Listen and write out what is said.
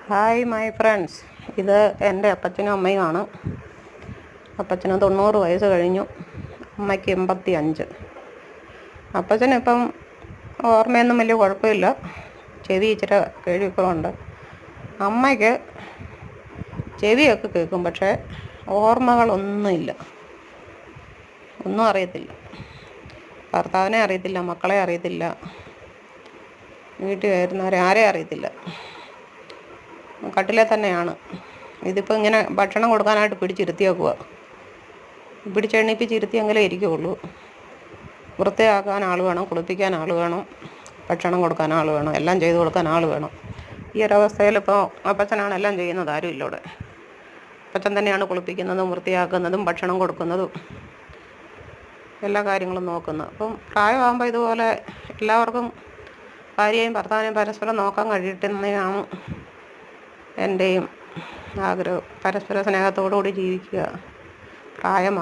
Hi my friends, ഇത് എൻ്റെ അപ്പച്ചനും അമ്മയുമാണ്. അപ്പച്ചന് 90 വയസ്സ് കഴിഞ്ഞു, അമ്മയ്ക്ക് 85. അപ്പച്ചനിപ്പം ഓർമ്മയൊന്നും വലിയ കുഴപ്പമില്ല, ചെവി ഇച്ചിരി കേൾവിക്കുറവുണ്ട്. അമ്മയ്ക്ക് ചെവിയൊക്കെ കേൾക്കും, പക്ഷേ ഓർമ്മകളൊന്നുമില്ല, ഒന്നും അറിയത്തില്ല. ഭർത്താവിനെ അറിയത്തില്ല, മക്കളെ അറിയത്തില്ല, വീട്ടിൽ വരുന്നവരെ ആരെയും അറിയത്തില്ല. കട്ടിലെ തന്നെയാണ്. ഇതിപ്പോൾ ഇങ്ങനെ ഭക്ഷണം കൊടുക്കാനായിട്ട് പിടിച്ചിരുത്തിയേക്കുക. പിടിച്ചെണ്ണിപ്പിച്ചിരുത്തിയെങ്കിലേ ഇരിക്കുകയുള്ളൂ. വൃത്തിയാക്കാൻ ആൾ വേണം, കുളിപ്പിക്കാൻ ആൾ വേണം, ഭക്ഷണം കൊടുക്കാൻ ആൾ വേണം, എല്ലാം ചെയ്ത് കൊടുക്കാൻ ആൾ വേണം. ഈ ഒരവസ്ഥയിലിപ്പോൾ അപ്പച്ചനാണ് എല്ലാം ചെയ്യുന്നത്, ആരുമില്ല ഇവിടെ. അപ്പച്ചൻ തന്നെയാണ് കുളിപ്പിക്കുന്നതും വൃത്തിയാക്കുന്നതും ഭക്ഷണം കൊടുക്കുന്നതും എല്ലാ കാര്യങ്ങളും നോക്കുന്നത്. അപ്പം പ്രായമാകുമ്പോൾ ഇതുപോലെ എല്ലാവർക്കും ഭാര്യയും ഭർത്താവിനെയും പരസ്പരം നോക്കാൻ കഴിയട്ടെന്നാണ് എൻ്റെയും ആഗ്രഹം. പരസ്പര സ്നേഹത്തോടുകൂടി ജീവിക്കുക. പ്രായമായി